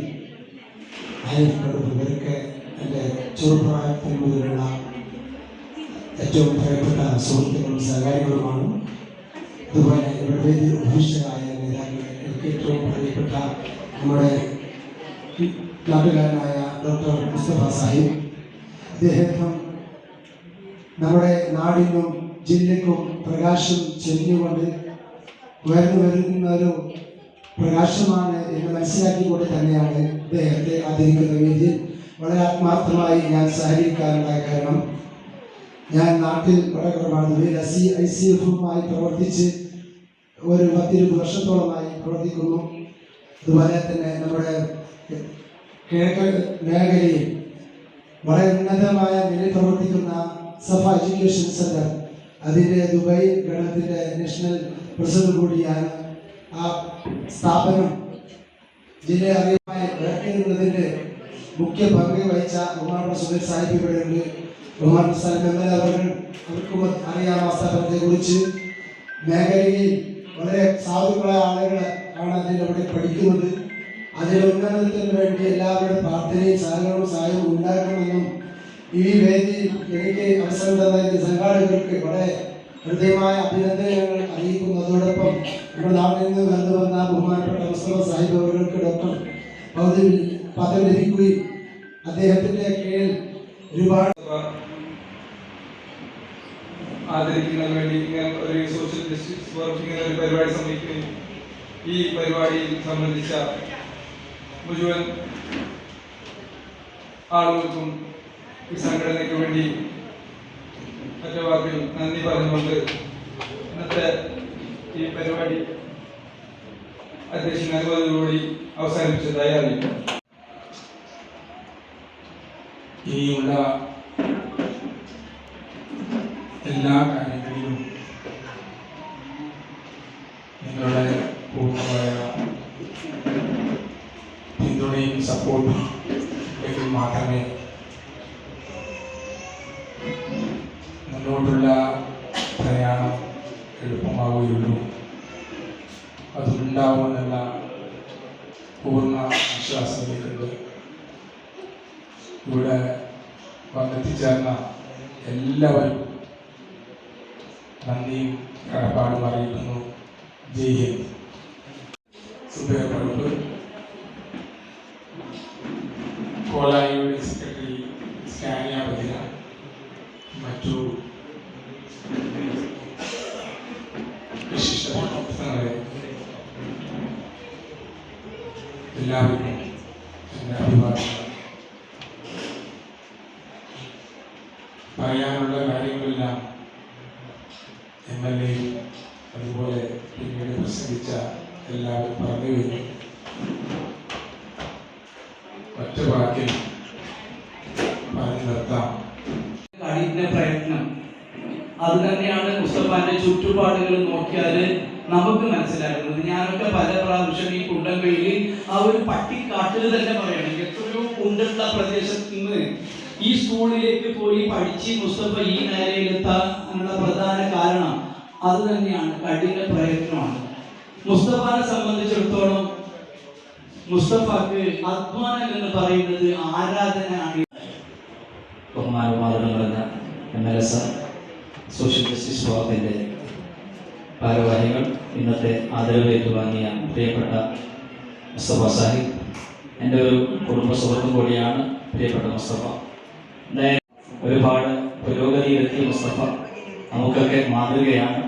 അയൽപ്പെടുന്നവർക്ക് എൻ്റെ ചെറുപ്രായത്തിൽ മുതലുള്ള ഏറ്റവും പ്രിയപ്പെട്ട സുഹൃത്തുക്കളും സഹകാരികളുമാണ്. അതുപോലെ ഇവിടെ ഉപവിഷ്ടരായ നേതാക്കൾ, എനിക്ക് ഏറ്റവും പ്രിയപ്പെട്ട നമ്മുടെ നാട്ടുകാരനായ ഡോക്ടർ മുസ്തഫ സാഹിബ്, അദ്ദേഹം നമ്മുടെ നാടിനും ജില്ലയ്ക്കും പ്രകാശം ചെരിഞ്ഞുകൊണ്ട് ഉയർന്നു വരുന്ന ഒരു പ്രകാശമാണ് എന്ന് മനസ്സിലാക്കിക്കൊണ്ട് തന്നെയാണ് അദ്ദേഹത്തെ ആദരിക്കുന്ന വേദിയിൽ വളരെ ആത്മാർത്ഥമായി ഞാൻ സഹകരിക്കാനുണ്ടായ കാരണം, ഞാൻ നാട്ടിൽ വളരെ കുറവാണ്. ICF-മായി പ്രവർത്തിച്ച് ഒരു 10-20 വർഷത്തോളമായി പ്രവർത്തിക്കുന്നു. അതുപോലെ തന്നെ നമ്മുടെ കിഴക്കൻ മേഖലയിൽ വളരെ ഉന്നതമായ നിലയിൽ പ്രവർത്തിക്കുന്ന സഫ എഡ്യൂക്കേഷൻ സെന്റർ, അതിൻ്റെ ദുബായ് ഘടകത്തിൻ്റെ നാഷണൽ പ്രസിഡന്റ് കൂടിയാണ്. ആ സ്ഥാപനം ജില്ലയെ അറിയമായി ഉയർത്തിയിരുന്നതിൻ്റെ മുഖ്യ പങ്ക് വഹിച്ച ബഹുമാനപ്പെട്ട സുബൈർ സാഹിബ് ഇവിടെയുണ്ട്. ബഹുമാനപ്പെട്ട സാഹിബ് അവർക്കും അറിയാം ആ സ്ഥാപനത്തെ കുറിച്ച്. മേഖലയിൽ വളരെ സാധുക്കളായ ആളുകൾ ആണ് അതിലവിടെ പഠിക്കുന്നത്. അതിൻ്റെ ഉന്നതത്തിന് വേണ്ടി എല്ലാവരുടെ പ്രാർത്ഥനയും സഹകരണവും സഹായവും ഉണ്ടാകണമെന്നും ഈ വേദിയിൽ എനിക്ക് അവസരം തന്ന സംഘാടകർക്ക് വളരെ ഹൃദയമായ അഭിനന്ദനങ്ങൾ അറിയിക്കുന്നു. അതോടൊപ്പം നമ്മുടെ നാട്ടിൽ നിന്ന് കടന്നു വന്ന ബഹുമാനപ്പെട്ട മുസ്തഫ സാഹിബ് അവർക്ക് ഡോക്ടർ പദവി ലഭിക്കുകയും അദ്ദേഹത്തിൻ്റെ കീഴിൽ ഒരുപാട് ആദരിക്കുന്നതിന് വേണ്ടി ഇങ്ങനെ ഒരു സോഷ്യൽ ജസ്റ്റിസ് വർക്ക് ഇങ്ങനെ ഒരു പരിപാടി സംഘടിപ്പിക്കുകയും ഈ പരിപാടിയിൽ സംബന്ധിച്ച മുഴുവൻ ആളുകൾക്കും ഈ സംഘടനയ്ക്ക് വേണ്ടി മറ്റു വാക്കിൽ നന്ദി പറഞ്ഞുകൊണ്ട് ഇന്നത്തെ ഈ പരിപാടി അധ്യക്ഷൻ അനുമതിയോടുകൂടി അവസാനിപ്പിച്ചതായി അറിയിക്കും. ഇനിയുള്ള എല്ലാ കാര്യങ്ങളിലും നിങ്ങളുടെ പൂർണ്ണമായ പിന്തുണയും സപ്പോർട്ടും എങ്കിൽ മാത്രമേ മുന്നോട്ടുള്ള പ്രയാണം എളുപ്പമാവുകയുള്ളൂ. അതുണ്ടാവുമെന്നുള്ള പൂർണ്ണ വിശ്വാസത്തിലേക്കുണ്ട്. ഇവിടെ വന്നെത്തിച്ചേർന്ന എല്ലാവരും നന്ദിയും കടപ്പാടും അറിയിക്കുന്നു. ജയ് ഹിന്ദ്. സുബൈർ പഴുപ്പ്, കോലായിയുടെ സെക്രട്ടറി സ്കാനിയ ബദിന, മറ്റു വിശിഷ്ട പ്രവർത്തനങ്ങളെ എല്ലാവർക്കും എൻ്റെ അഭിവാദ്യങ്ങൾ. പറയാനുള്ള കാര്യങ്ങളെല്ലാം MLA അതുപോലെ പിന്നീട് പ്രസംഗിച്ച എല്ലാവരും പറഞ്ഞു കഴിഞ്ഞു. ഒറ്റ വാക്കിൽ പറഞ്ഞു നിർത്താം. കഠിന പ്രയത്നം അത് തന്നെയാണ് മുസ്തഫാന്റെ ചുറ്റുപാടുകൾ നോക്കിയാൽ നമുക്ക് മനസ്സിലാക്കുന്നത്. ഞാനൊക്കെ പല പ്രാവശ്യം ഈ കുണ്ടൻകയിൽ ആ ഒരു പട്ടിക്കാട്ടിൽ തന്നെ പറയണം, എത്രയോ കുണ്ടുള്ള പ്രദേശത്ത് നിന്ന് ഈ സ്കൂളിലേക്ക് പോയി പഠിച്ച് മുസ്തഫ ഈ നിലയിലെത്താനുള്ള പ്രധാന കാരണം അത് തന്നെയാണ്, കഠിന പ്രയത്നമാണ്. മുസ്തഫാനെ സംബന്ധിച്ചിടത്തോളം മുസ്തഫക്ക് അധ്വാനം എന്ന് പറയുന്നത് ആരാധനയാണ്. ബഹുമാനവും നിറഞ്ഞ MLS സോഷ്യൽ ജസ്റ്റിസ് ഫോറത്തിൻ്റെ ഭാരവാഹികൾ, ഇന്നത്തെ ആദരവ് ഏറ്റുവാങ്ങിയ പ്രിയപ്പെട്ട മുസ്തഫ സാഹിബ്, എൻ്റെ ഒരു കുടുംബ സുഹൃത്തും കൂടിയാണ് പ്രിയപ്പെട്ട മുസ്തഫ. ഒരുപാട് പുരോഗതിയിലെത്തിയ മുസ്തഫ നമുക്കൊക്കെ മാതൃകയാണ്.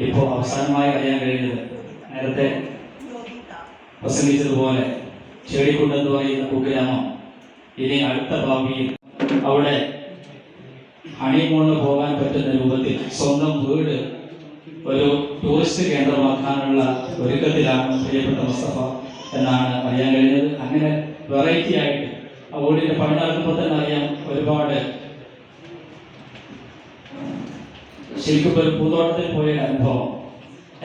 ഇപ്പോൾ അവസാനമായി അറിയാൻ കഴിയുന്നത് നേരത്തെ പ്രസംഗിച്ചതുപോലെ ചേടിക്കുണ്ട് എന്ന് പറയുന്ന കുഗ്രാമം ഇനി അടുത്ത ഭാവിയിൽ അവിടെ ഹണിമൂണിന് പോകാൻ പറ്റുന്ന രൂപത്തിൽ സ്വന്തം വീട് ഒരു ടൂറിസ്റ്റ് കേന്ദ്രമാക്കാനുള്ള ഒരുക്കത്തിലാണ് പ്രിയപ്പെട്ട മുസ്തഫ എന്നാണ് അറിയാൻ കഴിഞ്ഞത്. അങ്ങനെ വെറൈറ്റി ആയിട്ട് ആ വീടിൻ്റെ പണി നടക്കുമ്പോൾ തന്നെ അറിയാം ഒരുപാട് ശരിക്കും ഒരു പൂന്തോട്ടത്തിൽ പോയ അനുഭവം.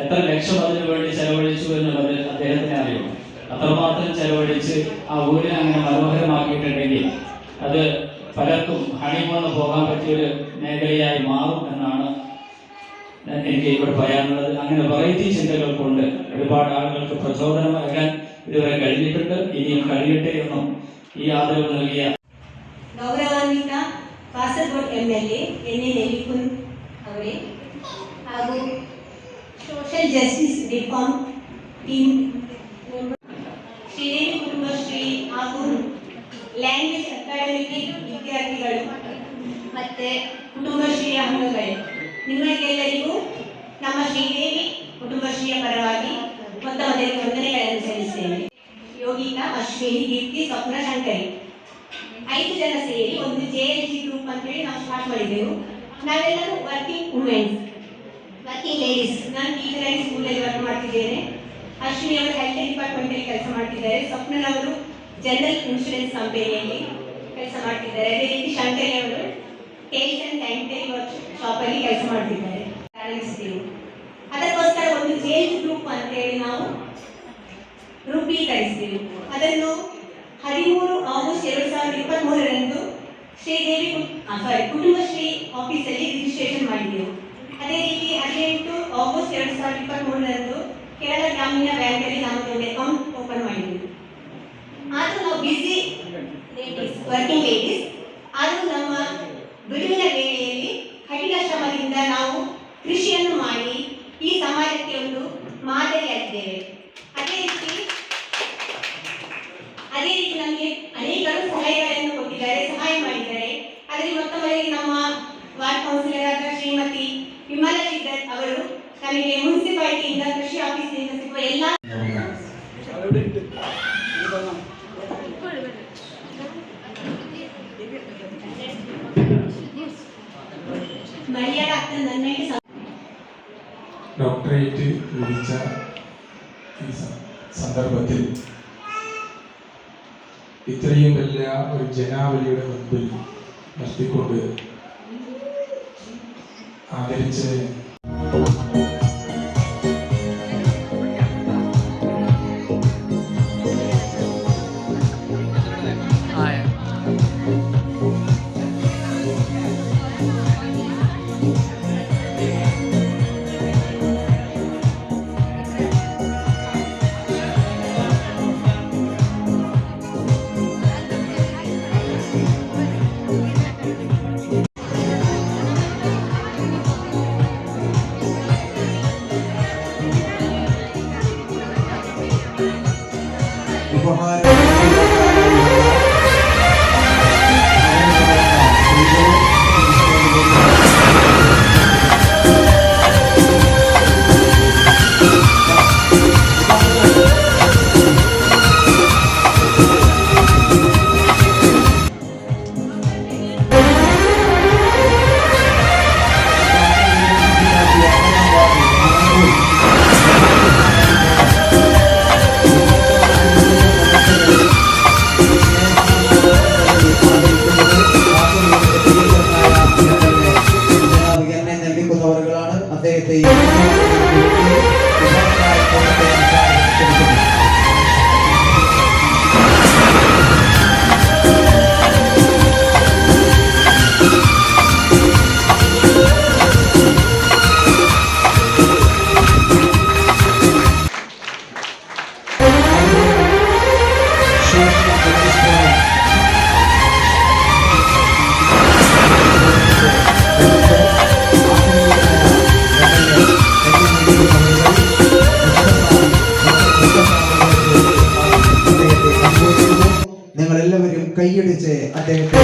എത്ര ലക്ഷം അതിനു വേണ്ടി ചെലവഴിച്ചു എന്നുള്ളത് അദ്ദേഹത്തിന് അറിയാം. അത്രമാത്രം ചെലവഴിച്ച് ആ വീടിനെ അങ്ങനെ മനോഹരമാക്കിയിട്ടുണ്ടെങ്കിൽ അത് പലർക്കും ഹണിമൂണിന് പോകാൻ പറ്റിയൊരു മേഖലയായി മാറും എന്നാണ് എനിക്ക് ഇവിടെ പറയാനുള്ളത്. അങ്ങനെ വെറൈറ്റി ചിന്തകൾ കൊണ്ട് ഒരുപാട് ആളുകൾക്ക് പ്രചോദനമാകാൻ ഇതുവരെ കഴിഞ്ഞിട്ടുണ്ട്. ഇനിയും കഴിയട്ടെ എന്നും ഈ ആദരവ് നൽകിയ ಗೌರವಾನ್ವಿತ ಕಾಸರಗೋಡು MLA ಎನ್.ಎ. ನೆಲ್ಲಿಕುಂದ್ ಅವರೇ ಹಾಗೂ social justice reform team Sridevi Kudumbashree ಹಾಗೂ ಲ್ಯಾಂಗ್ವೇಜ್ ಅಕಾಡೆಮಿಗೆ ವಿದ್ಯಾರ್ಥಿಗಳು ಮತ್ತು ಕುಟುಂಬಶ್ರೀಯ ಅಂಗಗಳು, ನಿಮಗೆಲ್ಲರಿಗೂ ನಮ್ಮ ಶ್ರೀದೇವಿ ಕುಟುಂಬಶ್ರೀಯ ಪರವಾಗಿ ಮೊದಲಿಗೆ ವಂದನೆಗಳನ್ನು ಸಲ್ಲಿಸುತ್ತೇವೆ. ಯೋಗಿತಾ, ಅಶ್ವಿನಿ, ದೀಪ್ತಿ, ಸ್ವಪ್ನ, ಶಂಕರಿ 5 ಜನ ಸೇರಿ ಒಂದು JLG ಗ್ರೂಪ್ ಅಂತೇಳಿ ನಾವು ಸ್ಟಾರ್ಟ್ ಮಾಡಿದ್ದೆವು. ನಾವೆಲ್ಲರೂ ವರ್ಕಿಂಗ್ ವುಮೆನ್ಸ್, ವರ್ಕಿಂಗ್ ಲೇಡೀಸ್. ನಾನು ಟೀಚರ್ ಆಗಿ ಸ್ಕೂಲಲ್ಲಿ ವರ್ಕ್ ಮಾಡ್ತಿದ್ದೇನೆ. ಅಶ್ವಿನಿ ಅವರು ಹೆಲ್ತ್ ಡಿಪಾರ್ಟ್ಮೆಂಟಲ್ಲಿ ಕೆಲಸ ಮಾಡ್ತಿದ್ದಾರೆ. ಸ್ವಪ್ನರವರು ಜನರಲ್ ಇನ್ಶೂರೆನ್ಸ್ ಕಂಪನಿಯಲ್ಲಿ ಕೆಲಸ ಮಾಡ್ತಿದ್ದಾರೆ. ಅದೇ ರೀತಿ ಶಂಕರಿ ಅವರು ಟೇಲ್ಸ್ ಅಂಡ್ ಸ್ಯಾನಿಟರಿ ವರ್ಕ್ ಶಾಪಲ್ಲಿ ಕೆಲಸ ಮಾಡ್ತಿದ್ದಾರೆ. ಪ್ರಾರಂಭಿಸಿದೆವು. ಅದಕ್ಕೋಸ್ಕರ ಒಂದು JLG ಗ್ರೂಪ್ ಅಂತೇಳಿ ನಾವು ರೂಪೀಕರಿಸಿದೆವು. ಅದನ್ನು 13 ಆಗಸ್ಟ್ 2023 ಶ್ರೀದೇವಿ ಕುಟುಂಬಶ್ರೀ ಆಫೀಸಲ್ಲಿ ರಿಜಿಸ್ಟ್ರೇಷನ್ ಮಾಡಿದೆವು. ಅದೇ ರೀತಿ 18 ಆಗಸ್ಟ್ 2023 ಕೇರಳ ಗ್ರಾಮೀಣ ಬ್ಯಾಂಕಲ್ಲಿ ನಾವು ಒಂದು ಅಕೌಂಟ್ ಓಪನ್ ಮಾಡಿದೆವು. ಆದರೂ ನಾವು ಬಿಸಿ ಲೇಡೀಸ್, ವರ್ಕಿಂಗ್ ಲೇಡೀಸ್, ಆದರೂ ನಮ್ಮ ಬಿಡುವಿನ ವೇಳೆಯಲ್ಲಿ ಕಠಿಣ ಶ್ರಮದಿಂದ ನಾವು ಕೃಷಿಯನ್ನು ಮಾಡಿ ಈ ಸಮಾಜಕ್ಕೆ ಒಂದು ಮಾದರಿಯಾಗಿದ್ದೇವೆ. ಅದೇ ರೀತಿ ನಮಗೆ ಅನೇಕರು ಸಹಾಯಗಳನ್ನು ಕೊಟ್ಟಿದ್ದಾರೆ, ಸಹಾಯ ಮಾಡಿದ್ದಾರೆ. ಅದರಲ್ಲಿ ಮೊತ್ತಮೊದಲಿಗೆ ನಮ್ಮ ವಾರ್ಡ್ ಕೌನ್ಸಿಲರ್ ಆದ ಶ್ರೀಮತಿ ವಿಮಲಾ ಸಿದ್ದತ್ ಅವರು ನಮಗೆ ಮುನ್ಸಿಪಾಲಿಟಿಯಿಂದ, ಕೃಷಿ ಆಫೀಸ್ನಿಂದ ಸಿಗುವ ಎಲ್ಲ മര്യാദ നന്നായിട്ട് ഡോക്ടറേറ്റ് ലഭിച്ച ഈ സന്ദർഭത്തിൽ ഇത്രയും വലിയ ഒരു ജനാവലിയുടെ മുൻപിൽ നിർത്തിക്കൊണ്ട് ആദരിച്ച് നിങ്ങളെല്ലാവരും കൈയടിച്ച് അദ്ദേഹത്തെ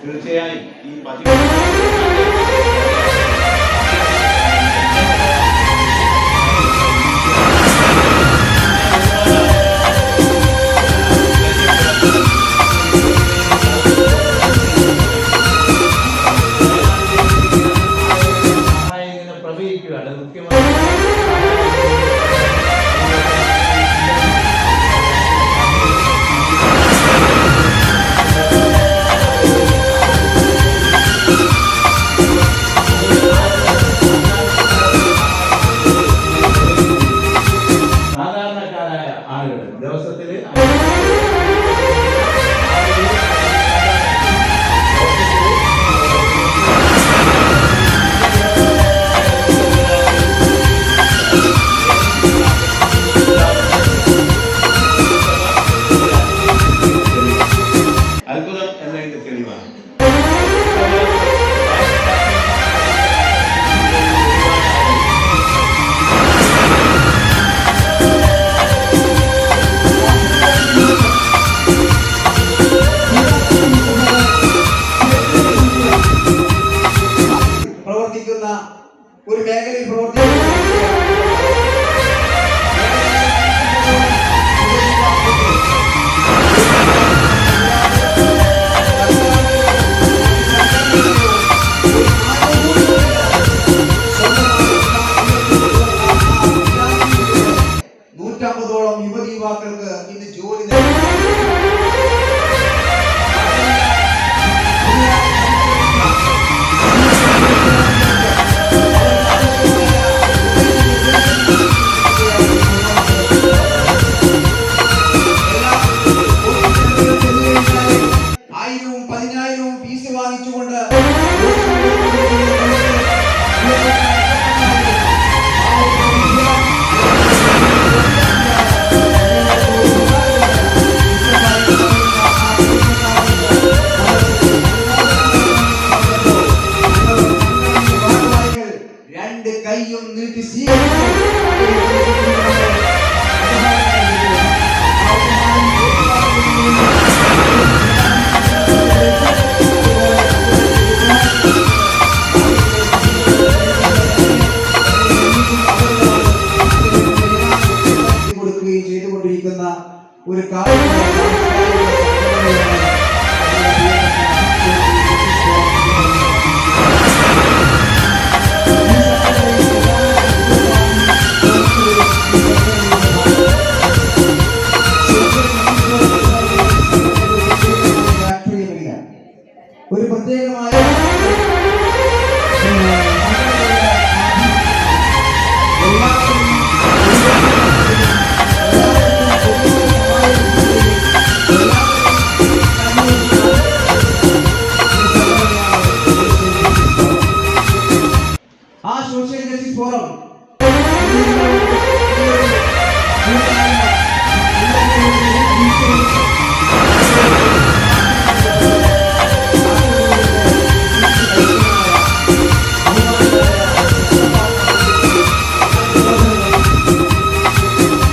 തീർച്ചയായും ഈ പ്രവഹിക്കുകയാണ് മുഖ്യമന്ത്രി സാധാരണക്കാരായ ആളുകൾ ദിവസത്തില് അത്ഭുതം എന്നതിന്റെ തെളിവാണ്. പ്രവർത്തിക്കുന്ന ഒരു മേഖലയിൽ പ്രവർത്തിക്കുന്ന നൂറ്റമ്പതോളം യുവതി യുവാക്കൾക്ക് ഇന്ന് ജോലി ആയിരവും 10,000വും ഫീസ് വാങ്ങിച്ചുകൊണ്ട് രണ്ട് കൈയും നീട്ടി കൊടുക്കുകയും ചെയ്തുകൊണ്ടിരിക്കുന്ന ഒരു ഒരു പ്രത്യേകമായ ആ സോഷ്യൽ ജസ്റ്റിസ് ഫോറം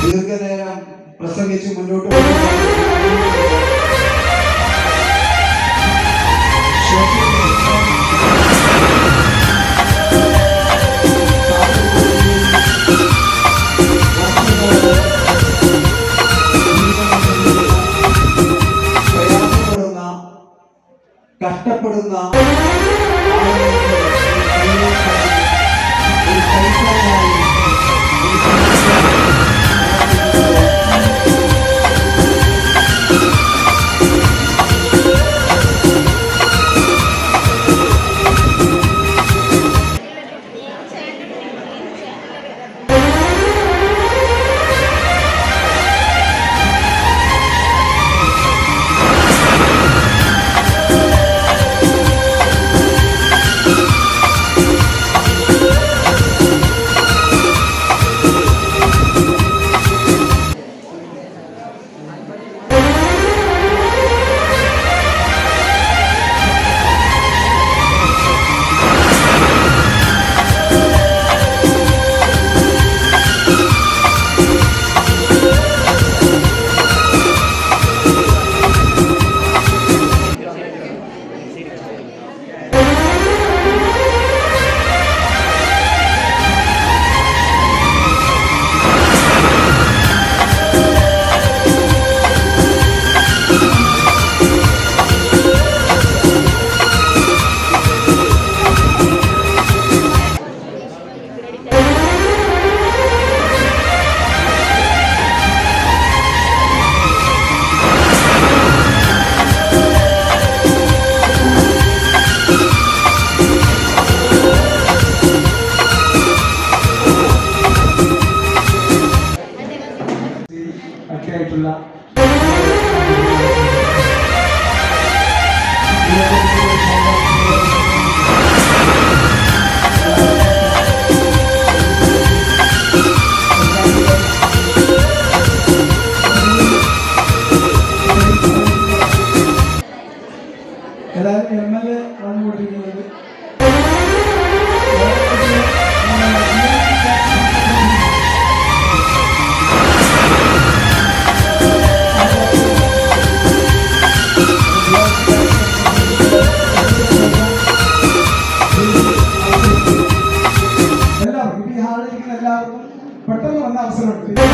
ദീർഘനേരം പ്രസംഗിച്ച് മുന്നോട്ട് കഷ്ടപ്പെടുന്ന ഏതായാലും MLA വന്നുകൊണ്ടിരിക്കുന്നത് എല്ലാവർക്കും ഈ ഹാളിലിരിക്കുന്ന എല്ലാവർക്കും പെട്ടെന്ന് വന്ന അവസരമുണ്ട്.